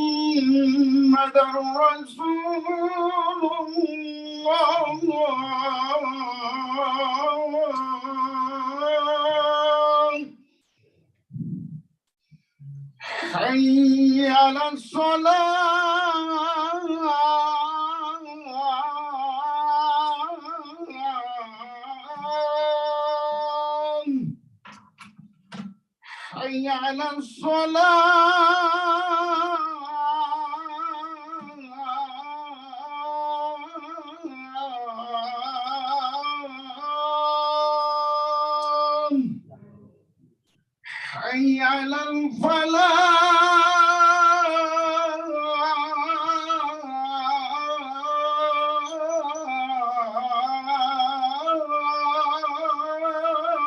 محمد رسول الله حي على الصلاة حي على الصلاة حي على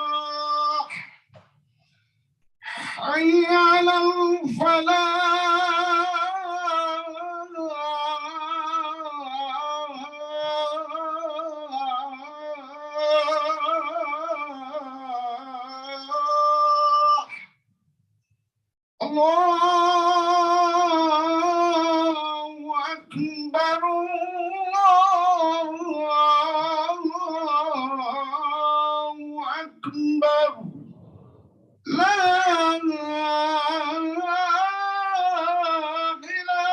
الفلاح حي على الفلاح الله أكبر الله أكبر لا إله إلا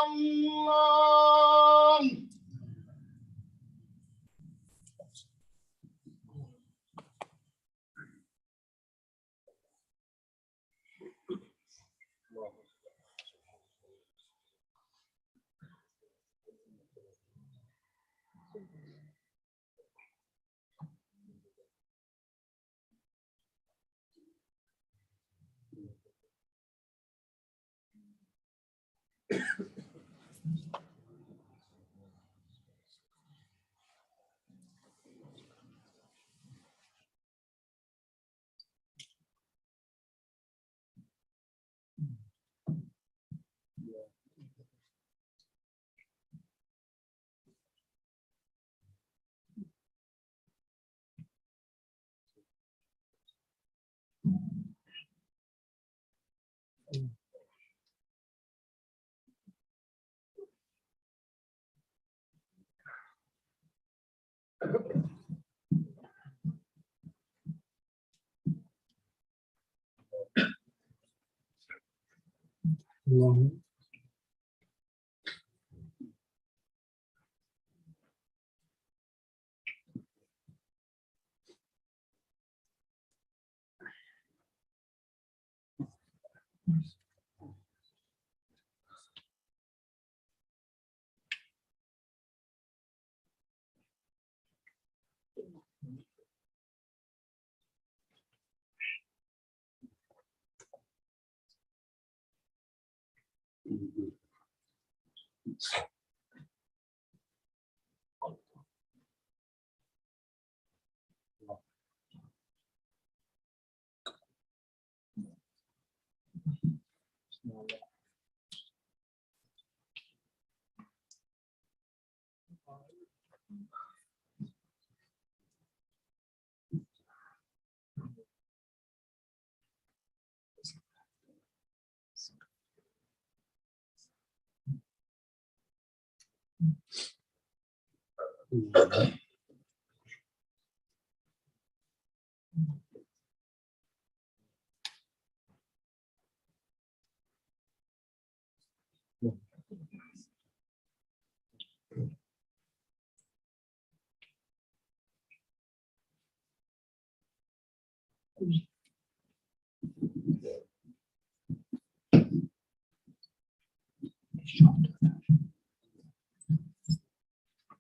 الله الله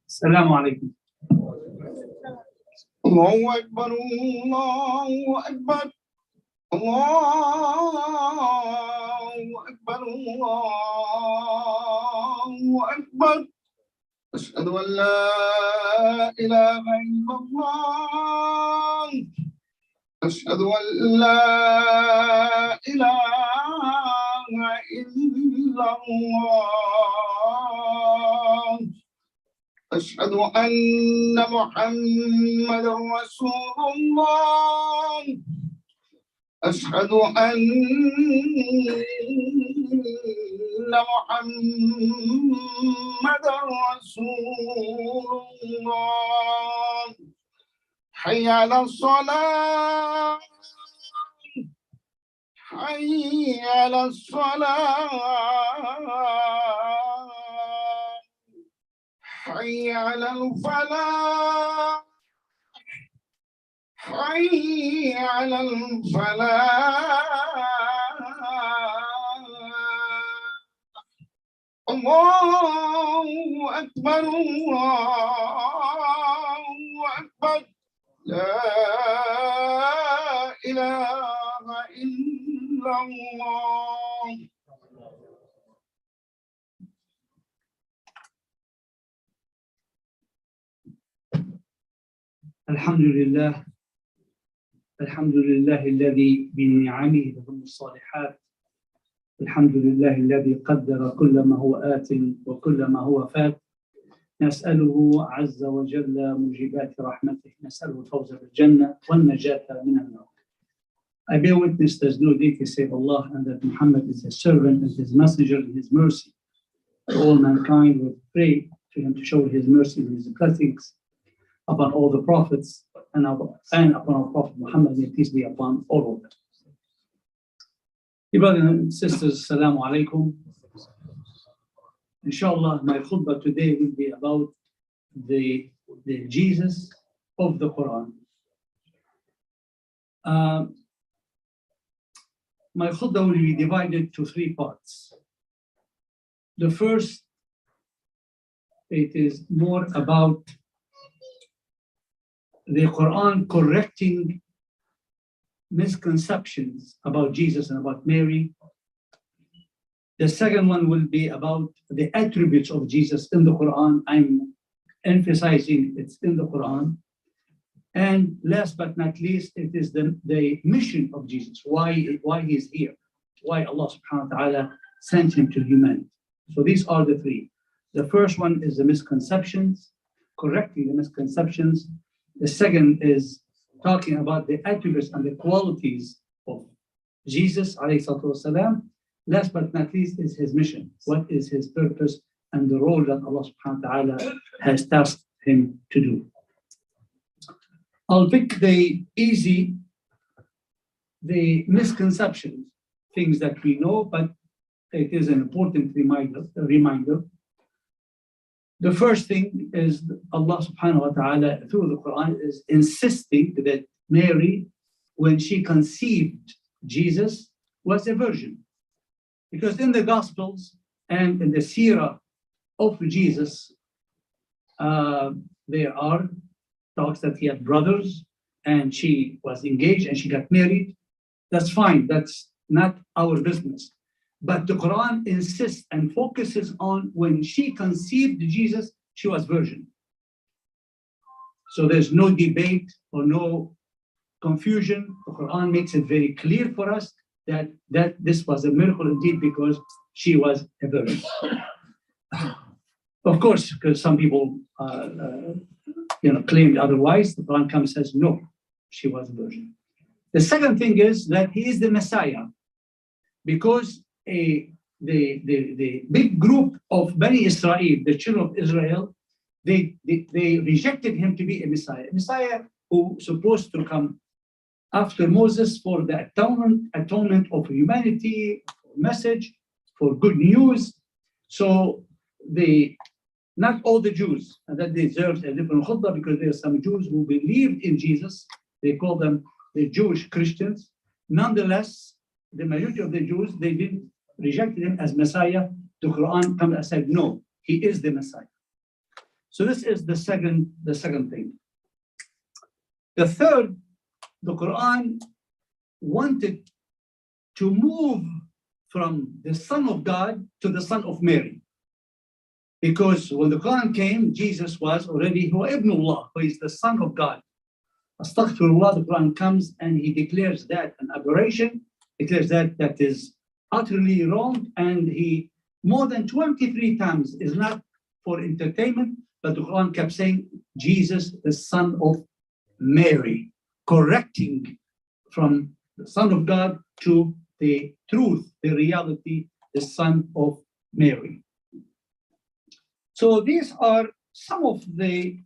السلام عليكم. الله أكبر الله أكبر الله أكبر الله أكبر أشهد أن لا إله إلا الله أشهد أن لا إله إلا الله أشهد أن محمدا رسول الله أشهد أن محمدا رسول الله حي على الصلاة حي على الصلاة حي على الفلاح حي على الفلاح الله أكبر الله أكبر لا إله إلا الله الحمد لله الذي بنعمه تتم الصالحات. الحمد لله الذي قدر كل ما هو آت وكل ما هو فات. نسأله عز وجل موجبات رحمته، نسأله الفوز بالجنة والنجاة من النار. I bear witness there's no deity save Allah, and that Muhammad is his servant and his messenger and his mercy to all mankind. We pray to him to show his mercy and his blessings upon all the prophets and upon our Prophet Muhammad, may peace be upon all of them. Brothers and sisters, Assalamu alaikum. Inshallah, my khutbah today will be about the Jesus of the Quran. My khutbah will be divided to three parts. The first, it is more about the Quran correcting misconceptions about Jesus and about Mary. The second one will be about the attributes of Jesus in the Quran. I'm emphasizing it's in the Quran. And last but not least, it is the mission of Jesus, why he's here, why Allah subhanahu wa ta'ala sent him to humanity. So these are the three. The first one is the misconceptions, correcting the misconceptions. The second is talking about the attributes and the qualities of Jesus, alayhi salatu wasalam. Last but not least is his mission. What is his purpose and the role that Allah subhanahu wa ta'ala has tasked him to do. I'll pick the misconceptions, things that we know, but it is an important reminder. The first thing is Allah subhanahu wa ta'ala through the Quran is insisting that Mary, when she conceived Jesus, was a virgin. Because in the Gospels and in the seerah of Jesus, there are talks that he had brothers and she was engaged and she got married. That's fine, that's not our business. But the Quran insists and focuses on when she conceived Jesus, she was virgin. So there's no debate or no confusion. The Quran makes it very clear for us that this was a miracle indeed because she was a virgin. Of course, because some people claimed otherwise, the Quran comes and says, no, she was a virgin. The second thing is that he is the Messiah, because the big group of Bani Israel, the children of Israel, they rejected him to be a Messiah who was supposed to come after Moses for the atonement of humanity, message, for good news. So not all the Jews, and that deserves a different khutbah because there are some Jews who believed in Jesus. They call them the Jewish Christians. Nonetheless, the majority of the Jews, they didn't reject him as Messiah. The Quran comes and said, no, he is the Messiah. So this is the second thing. The third, the Quran wanted to move from the Son of God to the Son of Mary. Because when the Quran came, Jesus was already Huwa Ibnullah, who is the Son of God. Astaghfirullah, the Quran comes and he declares that an aberration, declares that is utterly wrong, and he more than 23 times is not for entertainment, but the Quran kept saying Jesus, the son of Mary, correcting from the Son of God to the truth, the reality, the Son of Mary. So these are some of the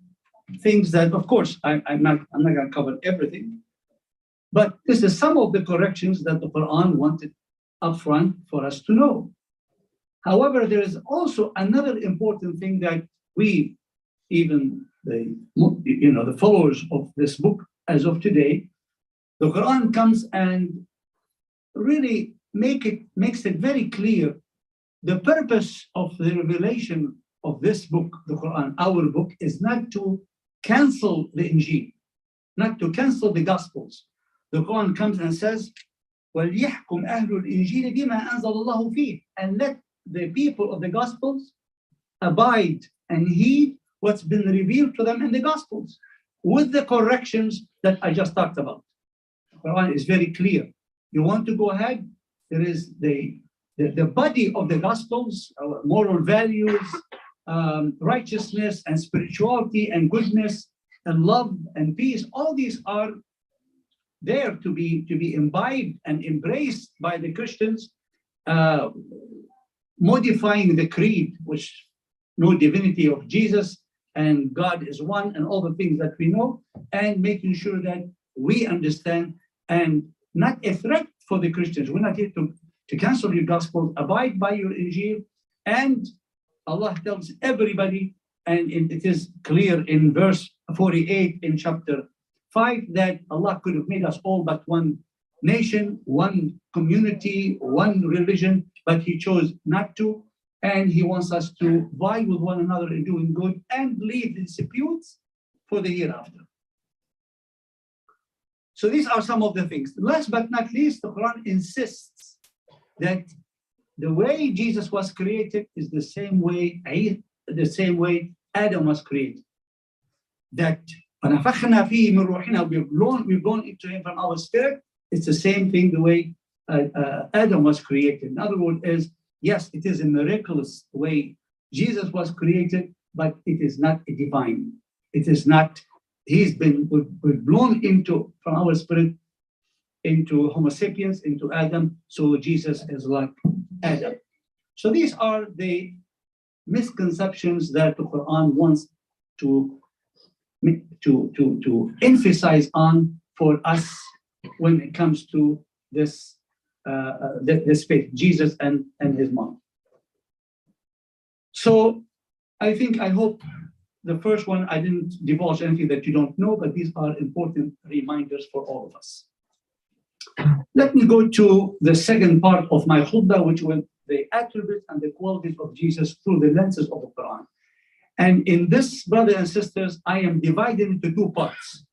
things that, of course, I'm not going to cover everything, but this is some of the corrections that the Quran wanted upfront for us to know. However, there is also another important thing that we, even the followers of this book as of today, the Quran comes and really makes it very clear the purpose of the revelation of this book, the Quran, our book, is not to cancel the Injil, not to cancel the Gospels. The Quran comes and says, وَلْيَحْكُمْ أَهْلُ الْإِنْجِيلِ بِمَا أَنزَلَ اللَّهُ فِيهِ, and let the people of the Gospels abide and heed what's been revealed to them in the Gospels, with the corrections that I just talked about. The Quran is very clear. You want to go ahead, there is the body of the Gospels, moral values, righteousness and spirituality and goodness and love and peace. All these are there to be imbibed and embraced by the Christians, modifying the creed, which no divinity of Jesus and God is one and all the things that we know, and making sure that we understand, and not a threat for the Christians. We're not here to cancel your gospel, abide by your Injil. And Allah tells everybody, and it is clear in verse 48 in chapter 5, that Allah could have made us all but one nation, one community, one religion, but He chose not to. And He wants us to vie with one another in doing good and leave the disputes for the hereafter. So these are some of the things. Last but not least, the Quran insists that the way Jesus was created is the same way Adam was created. That فَنَفَخْنَا فِيهِ مِنْ رُوحِنَا, we've blown into him from our spirit. It's the same thing the way Adam was created. In other words, yes, it is a miraculous way Jesus was created, but it is not a divine. It is not. We've blown into from our spirit into Homo sapiens, into Adam. So Jesus is like Adam. So these are the misconceptions that the Quran wants to emphasize on for us when it comes to this faith, Jesus and his mom. So I hope the first one, I didn't divulge anything that you don't know, but these are important reminders for all of us. Let me go to the second part of my khutbah, which was the attributes and the qualities of Jesus through the lenses of the Quran. And in this, brothers and sisters, I am divided into two parts.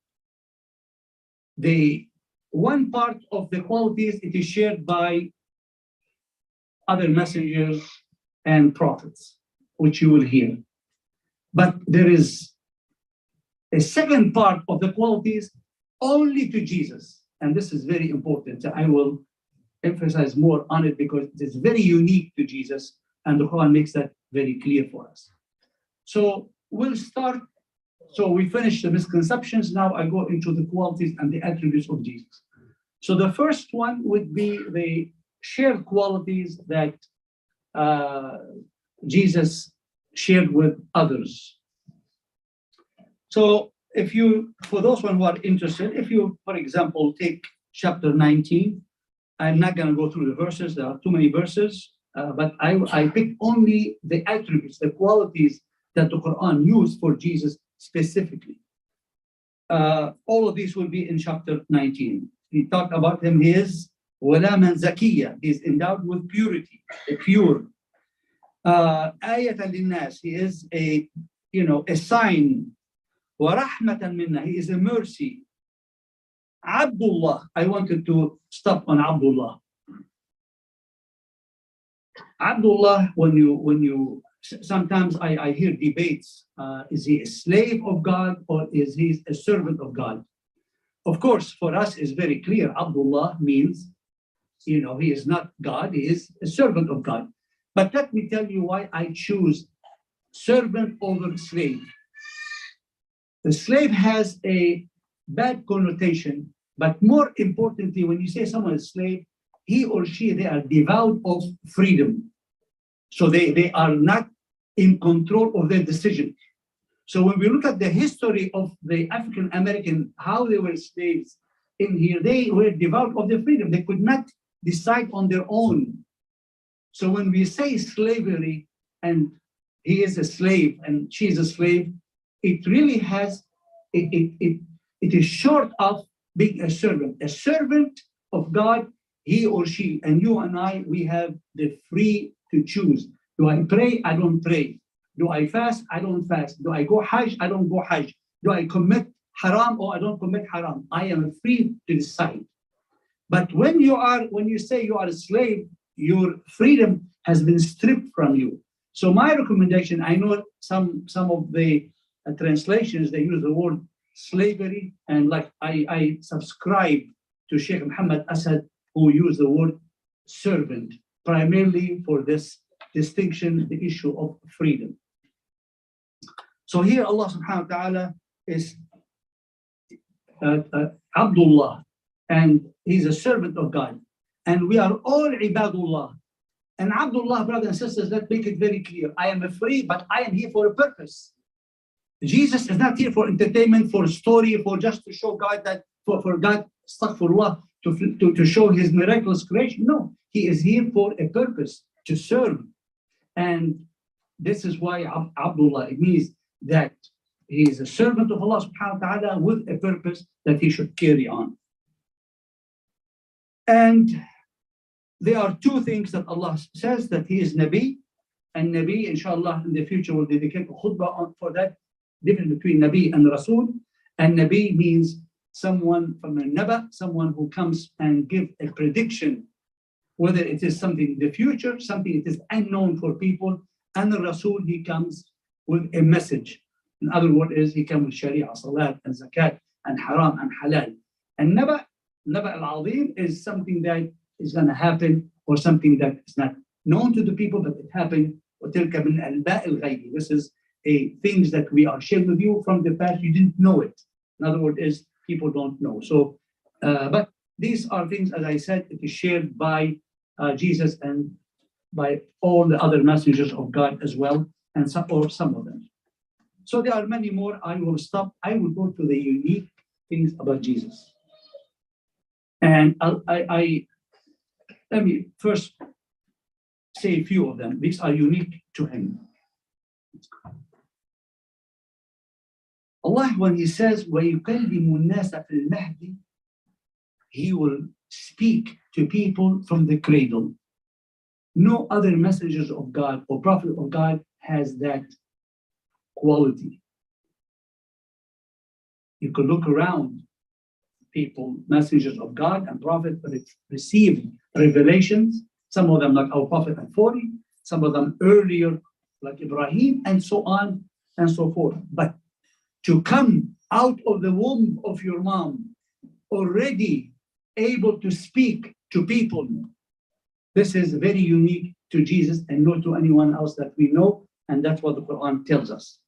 The one part of the qualities, it is shared by other messengers and prophets, which you will hear. But there is a second part of the qualities only to Jesus. And this is very important. So I will emphasize more on it because it is very unique to Jesus, and the Quran makes that very clear for us. So we'll start. So we finished the misconceptions. Now I go into the qualities and the attributes of Jesus. So the first one would be the shared qualities that Jesus shared with others. So for those who are interested, if you, for example, take chapter 19, I'm not going to go through the verses. There are too many verses, but I picked only the attributes, the qualities that the Quran used for Jesus specifically. All of these will be in chapter 19. He talked about him. He is وَلَا مَنْ زَكِيًّا. He is endowed with purity, the pure. آيَةً لِلنَّاسِ. He is a sign. وَرَحْمَةً مِنَّا. He is a mercy. Abdullah. I wanted to stop on Abdullah. Abdullah, when you sometimes I hear debates, is he a slave of God or is he a servant of God? Of course, for us it's very clear. Abdullah means, he is not God, he is a servant of God. But let me tell you why I choose servant over slave. The slave has a bad connotation, but more importantly, when you say someone is slave, he or she, they are devoid of freedom. So they are not in control of their decision. So when we look at the history of the African American, how they were slaves in here, they were devoid of their freedom. They could not decide on their own. So when we say slavery, and he is a slave and she is a slave, it really has, it is short of being a servant of God, he or she, and you and I, we have the free to choose. Do I pray? I don't pray. Do I fast? I don't fast. Do I go Hajj? I don't go Hajj. Do I commit haram or I don't commit haram? I am free to decide. But when you say you are a slave, your freedom has been stripped from you. So my recommendation, I know some of the translations, they use the word slavery, and like I subscribe to Sheikh Muhammad Asad, who used the word servant, primarily for this distinction, the issue of freedom. So here Allah subhanahu wa ta'ala is Abdullah, and he's a servant of God. And we are all ibadullah. And Abdullah, brothers and sisters, let's make it very clear. I am free, but I am here for a purpose. Jesus is not here for entertainment, for story, for just to show God that, for God, astaghfirullah, to show his miraculous creation. No, he is here for a purpose, to serve. And this is why Abdullah, it means that he is a servant of Allah subhanahu wa ta'ala with a purpose that he should carry on. And there are two things that Allah says, that he is Nabi, and Nabi, inshallah, in the future will dedicate a khutbah for that, difference between Nabi and Rasul. And Nabi means someone from a Naba, someone who comes and give a prediction, whether it is something in the future, something that is unknown for people. And the Rasul, he comes with a message. In other words, he comes with Sharia, Salat, and Zakat, and Haram, and Halal. And Naba al-Azim is something that is going to happen, or something that is not known to the people, but it happened. This is things that we are sharing with you from the past. You didn't know it. In other words, is people don't know. So, but these are things, as I said, it is shared by Jesus and by all the other messengers of God as well, and some of them. So there are many more. I will stop. I will go to the unique things about Jesus. And let me first say a few of them. These are unique to him. Allah, when he says, وَيُكَلِّمُ النَّاسَ فِي الْمَهْدِ, he will speak to people from the cradle. No other messengers of God or prophet of God has that quality. You could look around, people, messengers of God and prophets, but it's received revelations. Some of them, like our prophet at 40, some of them earlier, like Ibrahim, and so on and so forth. But to come out of the womb of your mom, already able to speak to people, this is very unique to Jesus and not to anyone else that we know, and that's what the Quran tells us.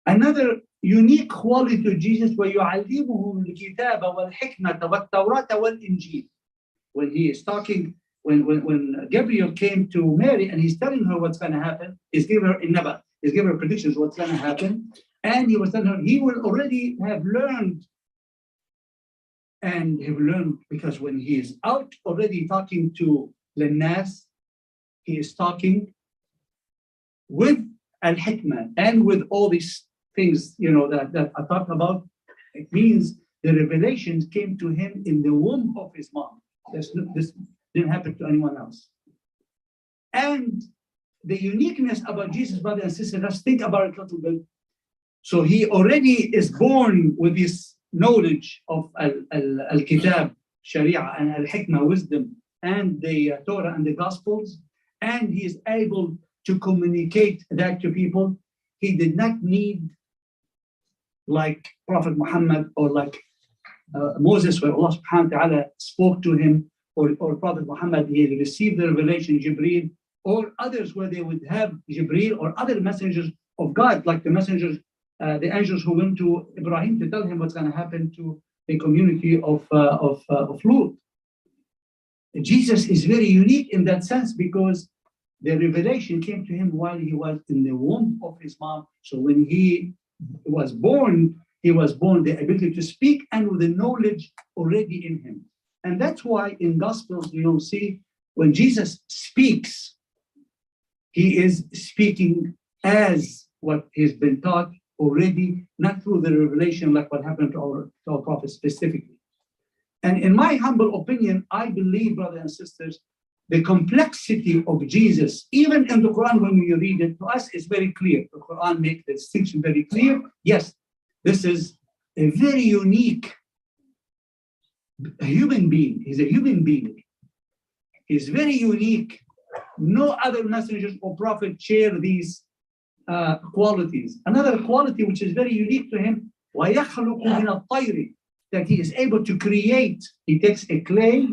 Another unique quality to Jesus, وَيُعَلِّمُهُمُ الْكِتَابَ وَالْحِكْمَةَ وَالتَّوْرَاةَ وَالْإِنْجِيلَ. When he is talking, when Gabriel came to Mary and he's telling her what's going to happen, he's giving her a naba, he's giving her predictions what's going to happen, and he was telling her he will already have learned. And he will learn because when he is out already talking to Linnas, he is talking with al-hikmah and with all these things, that I talked about. It means the revelations came to him in the womb of his mom. This didn't happen to anyone else. And the uniqueness about Jesus, brothers and sisters, let's think about it a little bit. So he already is born with this knowledge of al-kitab, sharia, and al-hikmah, wisdom, and the Torah and the Gospels, and he is able to communicate that to people. He did not need, like Prophet Muhammad or like Moses, where Allah subhanahu wa ta'ala spoke to him, or Prophet Muhammad, he received the revelation, Jibreel, or others where they would have Jibreel or other messengers of God, like the messengers, the angels who went to Ibrahim to tell him what's going to happen to the community of Lut. Jesus is very unique in that sense because the revelation came to him while he was in the womb of his mom. So when he was born the ability to speak and with the knowledge already in him. And that's why in Gospels you'll see when Jesus speaks, he is speaking as what he's been taught already, not through the revelation like what happened to our prophet specifically. And in my humble opinion, I believe, brothers and sisters, the complexity of Jesus, even in the Quran, when you read it, to us is very clear. The Quran makes the distinction very clear. Yes, this is a very unique human being. He's a human being. He's very unique. No other messengers or prophets share these qualities. Another quality which is very unique to him, وَيَخْلُقُ مِنَ الطَّيْرِ, that he is able to create. He takes a clay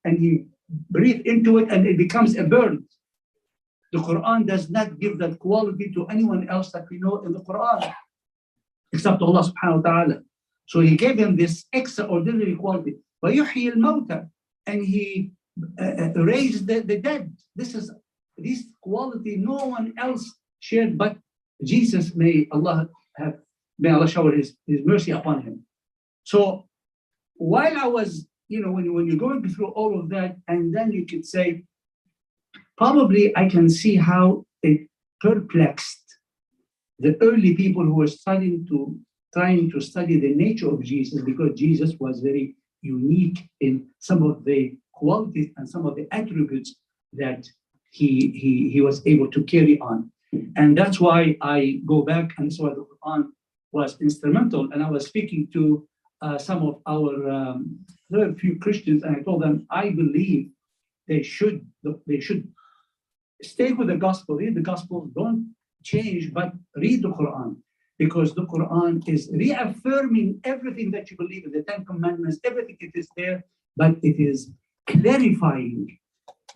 and he breathes into it and it becomes a bird. The Quran does not give that quality to anyone else that we know in the Quran, except Allah subhanahu wa ta'ala. So he gave him this extraordinary quality. وَيُحْيِي الْمَوْتَى, and he raised the dead. This quality no one else shared but Jesus. May Allah shower his mercy upon him. So while I was, when you're going through all of that, and then you could say, probably I can see how it perplexed the early people who were trying to study the nature of Jesus, because Jesus was very unique in some of the qualities and some of the attributes that he was able to carry on. And that's why I go back, and that's why the Quran was instrumental. And I was speaking to some of our there are a few Christians, and I told them I believe they should stay with the gospel, read the gospel, don't change, but read the Quran, because the Quran is reaffirming everything that you believe in, the 10 Commandments, everything, it is there, but it is clarifying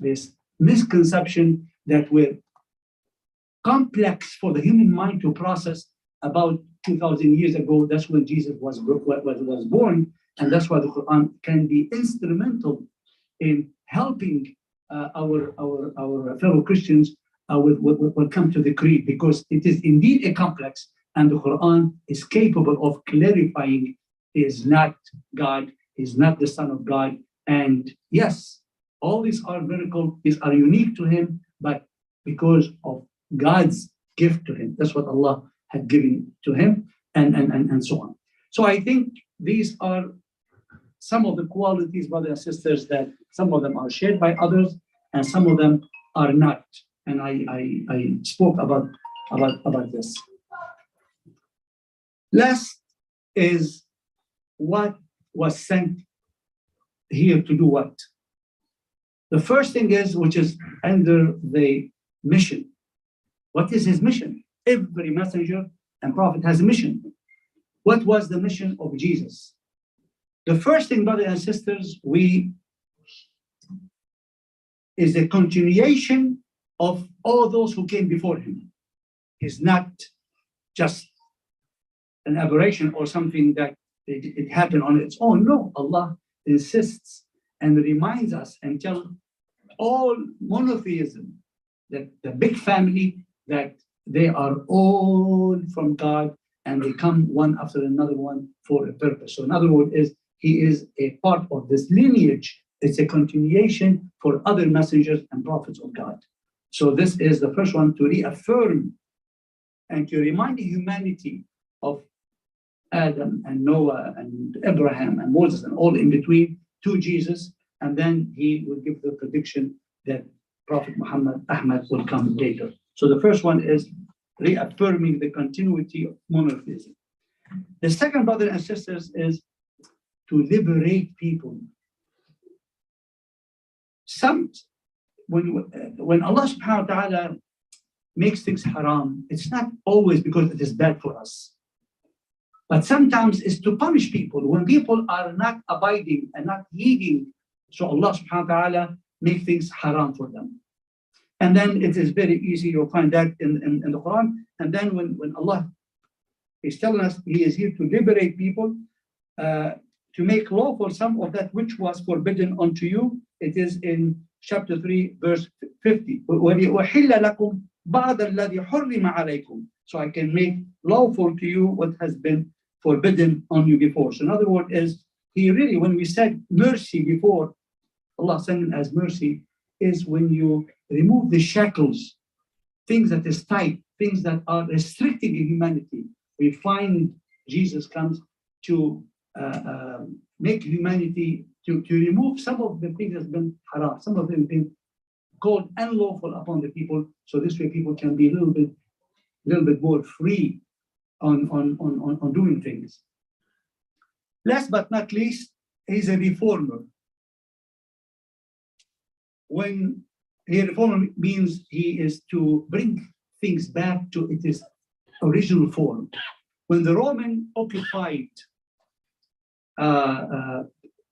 this misconception that were complex for the human mind to process about 2,000 years ago. That's when Jesus was born, and that's why the Quran can be instrumental in helping our fellow Christians will come to the creed, because it is indeed a complex, and the Quran is capable of clarifying he is not God, he is not the Son of God. And yes, all these are miracles, these are unique to him, but because of God's gift to him, that's what Allah had given to him, and so on. So I think these are some of the qualities, brothers and sisters, that some of them are shared by others and some of them are not. And I spoke about this. Last is what was sent here to do what? The first thing is, which is under the mission. What is his mission? Every messenger and prophet has a mission. What was the mission of Jesus? The first thing, brothers and sisters, is a continuation of all those who came before him. It's not just an aberration or something that it happened on its own. No, Allah insists and reminds us and tells all monotheism, that the big family, that they are all from God and they come one after another one for a purpose. So in other words, he is a part of this lineage. It's a continuation for other messengers and prophets of God. So this is the first one, to reaffirm and to remind humanity of Adam and Noah and Abraham and Moses and all in between to Jesus. And then he will give the prediction that Prophet Muhammad Ahmad will come later. So the first one is reaffirming the continuity of monotheism. The second, brothers and sisters, is to liberate people. When Allah subhanahu wa ta'ala makes things haram, it's not always because it is bad for us, but sometimes it's to punish people. When people are not abiding and not heeding, so Allah subhanahu wa ta'ala make things haram for them. And then it is very easy, you'll find that in the Quran. And then when Allah is telling us He is here to liberate people, to make law for some of that which was forbidden unto you, it is in chapter 3, verse 50. وَلِأُحِلَّ لَكُمْ بَعْضَ الَّذِي حُرِّمَ عَلَيْكُمْ. So I can make lawful to you what has been forbidden on you before. So in other words is, He really, when we said mercy before, Allah sending as mercy, is when you remove the shackles, things that is tight, things that are restricting humanity. We find Jesus comes to make humanity, to remove some of the things that's been haram, some of them been called unlawful upon the people. So this way people can be a little bit more free on doing things. Last but not least, He's a reformer. When a reformer means He is to bring things back to its original form. When the Roman occupied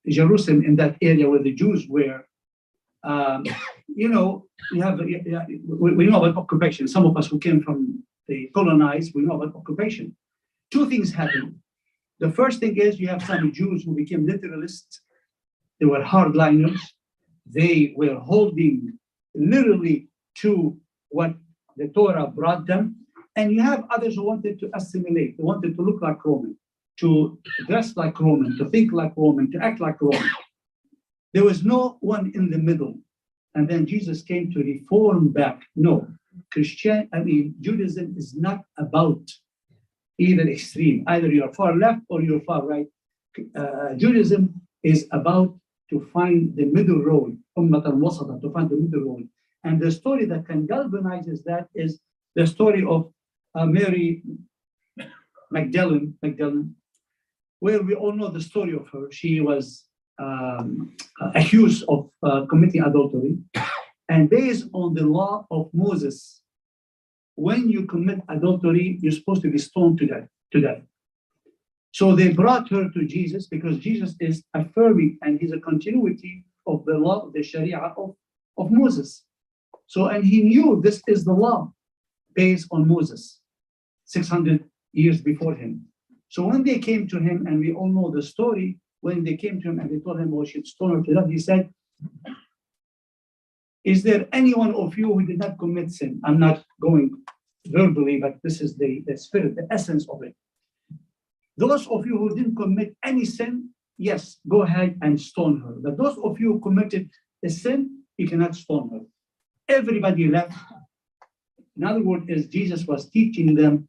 Jerusalem, in that area where the Jews were, we know about occupation. Some of us who came from the colonized, we know about occupation. Two things happened. The first thing is you have some Jews who became literalists. They were hardliners. They were holding literally to what the Torah brought them. And you have others who wanted to assimilate. They wanted to look like Roman, to dress like Roman, to think like Roman, to act like Roman. There was no one in the middle. And then Jesus came to reform back. No, Judaism is not about either extreme. Either you're far left or you're far right. Judaism is about to find the middle road, to find the middle road. And the story that can galvanize that is the story of Mary Magdalene, where we all know the story of her. She was accused of committing adultery. And based on the law of Moses, when you commit adultery, you're supposed to be stoned to death. So they brought her to Jesus because Jesus is affirming, and He's a continuity of the law, the Sharia of Moses. So, and He knew this is the law based on Moses, 600 years before Him. So when they came to Him, and we all know the story, when they came to Him and they told Him, we should stone her to death, He said, is there any one of you who did not commit sin? I'm not going verbally, but this is the spirit, the essence of it. Those of you who didn't commit any sin, yes, go ahead and stone her. But those of you who committed a sin, you cannot stone her. Everybody left. In other words, is Jesus was teaching them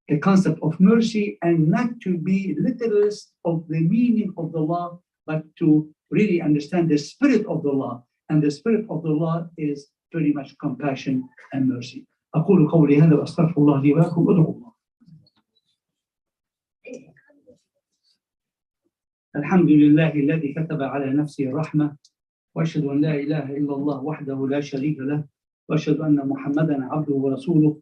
the concept of mercy and not to be literalist of the meaning of the law, but to really understand the spirit of the law. And the spirit of the law is very much compassion and mercy. أقول قولي هذا وأستغفر الله لي ولكم ادعوا الله. الحمد لله الذي كتب على نفسه الرحمة وأشهد أن لا إله إلا الله وحده لا شريك له وأشهد أن محمدا عبده ورسوله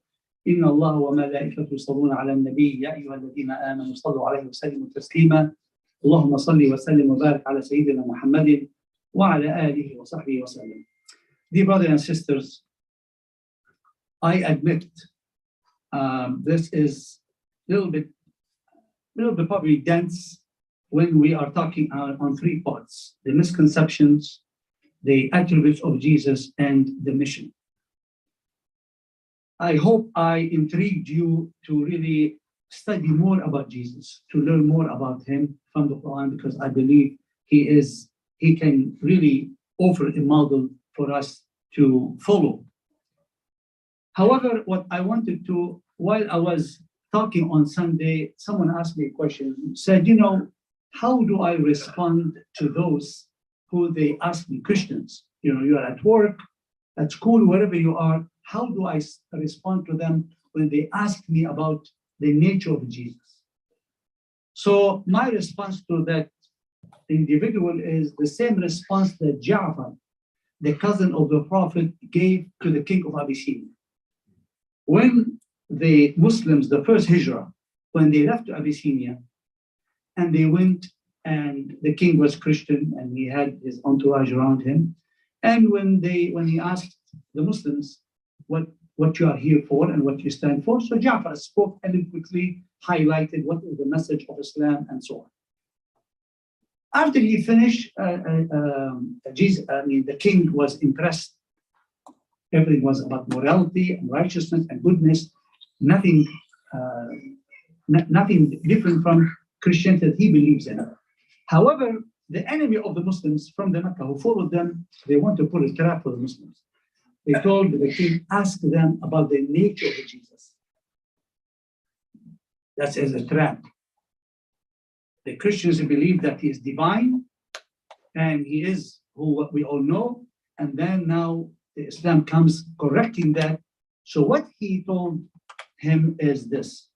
إن الله وملائكته يصلون على النبي يا أيها الذين آمنوا صلوا عليه وسلموا تسليما اللهم صل وسلم وبارك على سيدنا محمد وعلى آله وصحبه وسلم. Dear brothers and sisters, I admit this is a little bit probably dense when we are talking on three parts: the misconceptions, the attributes of Jesus, and the mission. I hope I intrigued you to really study more about Jesus, to learn more about Him from the Quran, because I believe He can really offer a model for us to follow. However, what I wanted to, while I was talking on Sunday, someone asked me a question, said, how do I respond to those who they ask me, Christians? You're at work, at school, wherever you are, how do I respond to them when they ask me about the nature of Jesus? So my response to that individual is the same response that Ja'far, the cousin of the Prophet, gave to the king of Abyssinia. When the Muslims, the first Hijrah, when they left Abyssinia, and they went, and the king was Christian, and he had his entourage around him, and when he asked the Muslims what you are here for and what you stand for. So Ja'far spoke eloquently, highlighted what is the message of Islam and so on. After he finished, the king was impressed. Everything was about morality and righteousness and goodness. Nothing different from Christianity that he believes in. However, the enemy of the Muslims from the Mecca who followed them, they want to put a trap for the Muslims. They told the king, ask them about the nature of Jesus. That is a trap. The Christians believe that he is divine and he is who we all know. And then now the Islam comes correcting that. So what he told him is this,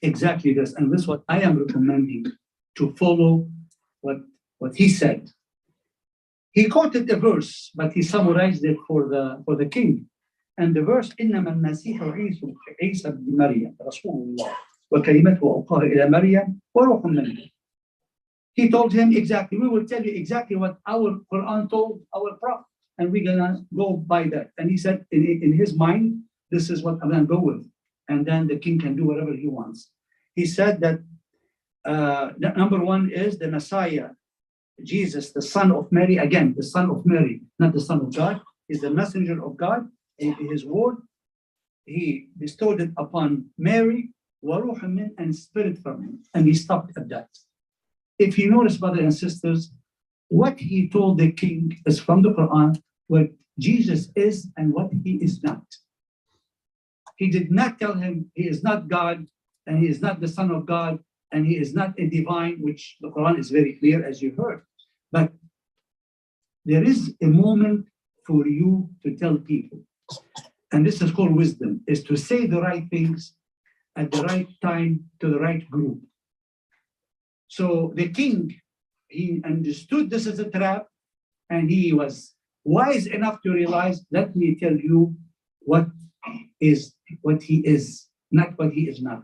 exactly this. And this is what I am recommending, to follow what he said. He quoted a verse, but he summarized it for the king. And the verse, إنما المسيح عيسى بن مريم رسول الله وكلمته ألقاها إلى مريم وروح منه. He told him exactly, we will tell you exactly what our Quran told our prophet, and we're gonna go by that. And he said in his mind, this is what I'm gonna go with. And then the king can do whatever he wants. He said that number one is the Messiah, Jesus, the son of Mary, again, the son of Mary, not the son of God, is the messenger of God. His word, he bestowed it upon Mary, and spirit from him. And he stopped at that. If you notice, brothers and sisters, what he told the king is from the Quran, what Jesus is and what he is not. He did not tell him he is not God, and he is not the son of God, and he is not a divine, which the Quran is very clear, as you heard. But there is a moment for you to tell people, and this is called wisdom, is to say the right things at the right time to the right group. So the king, he understood this is a trap, and he was wise enough to realize, let me tell you what he is, not what he is not.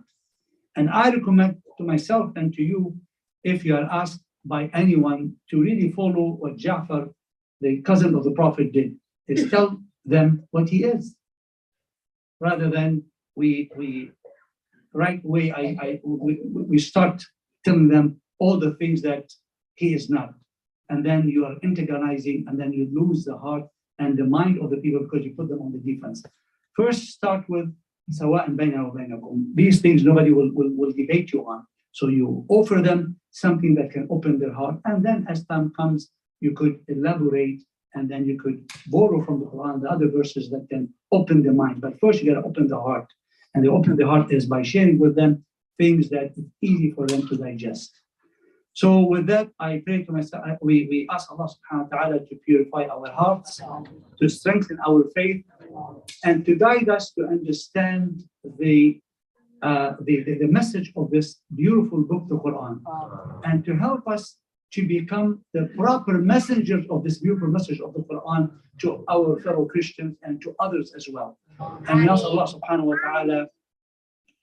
And I recommend to myself and to you, if you are asked by anyone to really follow what Ja'far, the cousin of the Prophet, did, is tell them what he is, rather than we right away we start telling them all the things that he is not, and then you are antagonizing, and then you lose the heart and the mind of the people because you put them on the defense. First, start with سواء بيننا وبينكم. These things nobody will debate you on. So you offer them something that can open their heart, and then as time comes, you could elaborate, and then you could borrow from the Quran the other verses that can open the mind. But first, you got to open the heart, and the open the heart is by sharing with them things that it's easy for them to digest. So with that, I pray to myself, we ask Allah subhanahu wa ta'ala to purify our hearts, to strengthen our faith, and to guide us to understand the message of this beautiful book, the Quran, and to help us to become the proper messengers of this beautiful message of the Quran to our fellow Christians and to others as well. And we ask Allah subhanahu wa ta'ala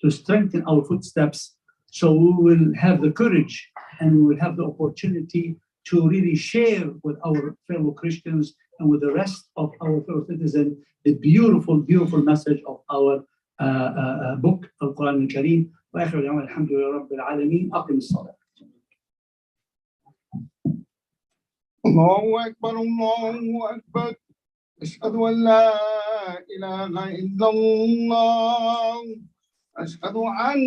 to strengthen our footsteps, so we will have the courage and we will have the opportunity to really share with our fellow Christians and with the rest of our fellow citizens the beautiful, beautiful message of our book, Al-Quran Al-Kareem. وآخر دعوانا الحمد لله رب العالمين. أقم الصلاة. الله أكبر الله أكبر أشهد أن لا إله إلا الله أشهد أن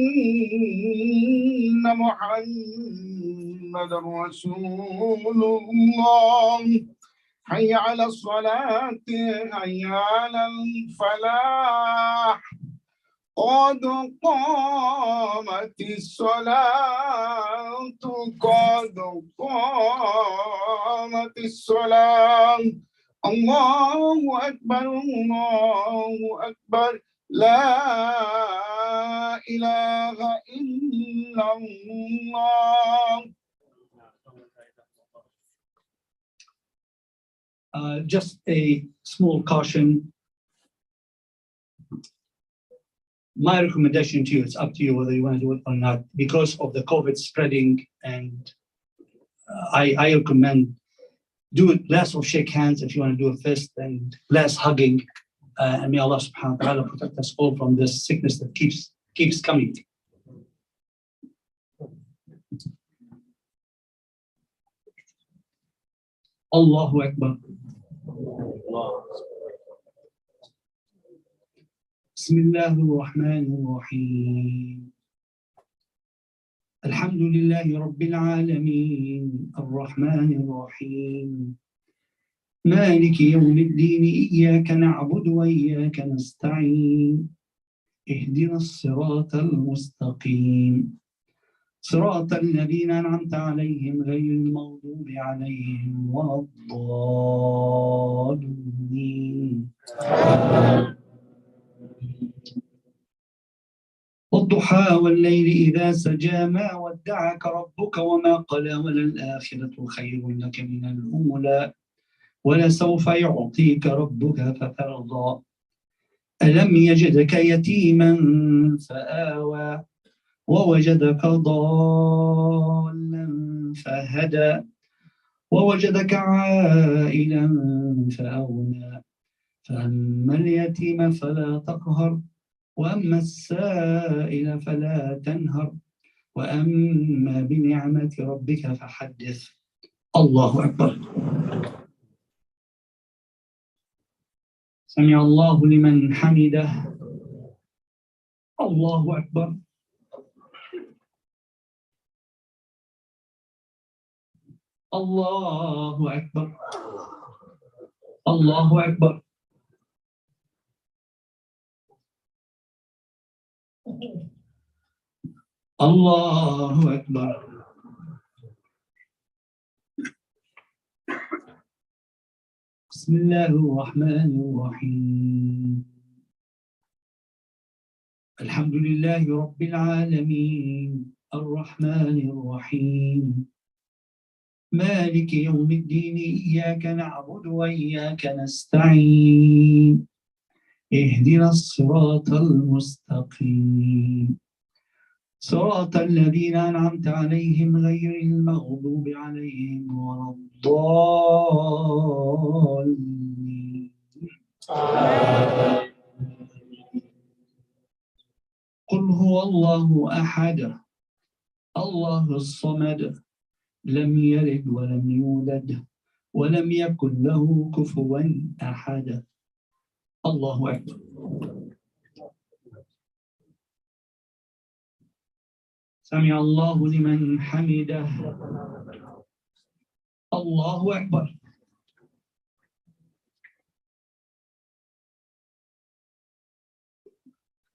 محمد رسول الله حي على الصلاة حي على الفلاح قد قامت الصلاة قد قامت الصلاة الله أكبر الله أكبر لا إله إلا الله. Just a small caution. My recommendation to you, it's up to you whether you want to do it or not, because of the COVID spreading, and I recommend do it less of shake hands if you want to do a fist, and less hugging. And may Allah subhanahu wa ta'ala protect us all from this sickness that keeps coming. Allahu Akbar. Bismillahir Rahmanir Rahim. Alhamdulillahi Rabbil Alameen. Ar-Rahmanir Rahim. مالك يوم الدين إياك نعبد وإياك نستعين اهدنا الصراط المستقيم صراط الذين أنعمت عليهم غير المغضوب عليهم ولا الضالين والضحى والليل إذا سجى ما ودعك ربك وما قلى وللآخرة خير لك من الأولى ولسوف يعطيك ربك فترضى ألم يجدك يتيما فآوى ووجدك ضالا فهدى ووجدك عائلا فأغنى فأما اليتيم فلا تقهر وأما السائل فلا تنهر وأما بنعمة ربك فحدث. الله أكبر. سمع الله لمن حمده. الله أكبر. الله أكبر. الله أكبر. الله أكبر. بسم الله الرحمن الرحيم. الحمد لله رب العالمين الرحمن الرحيم مالك يوم الدين إياك نعبد وإياك نستعين اهدنا الصراط المستقيم صراط الذين أنعمت عليهم غير المغضوب عليهم ولا الضالين. قل هو الله أحد الله الصمد لم يلد ولم يولد ولم يكن له كفوا أحد. الله أكبر. سمع الله لمن حمده. الله أكبر.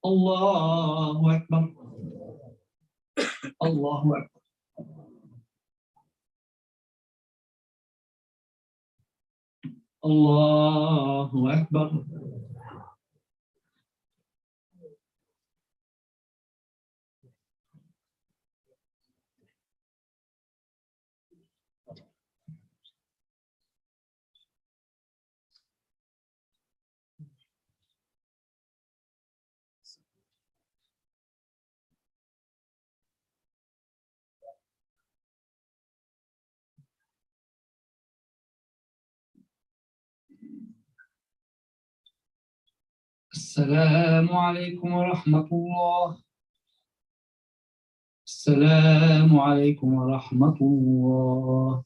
الله أكبر. الله أكبر. الله أكبر. السلام عليكم ورحمة الله. السلام عليكم ورحمة الله.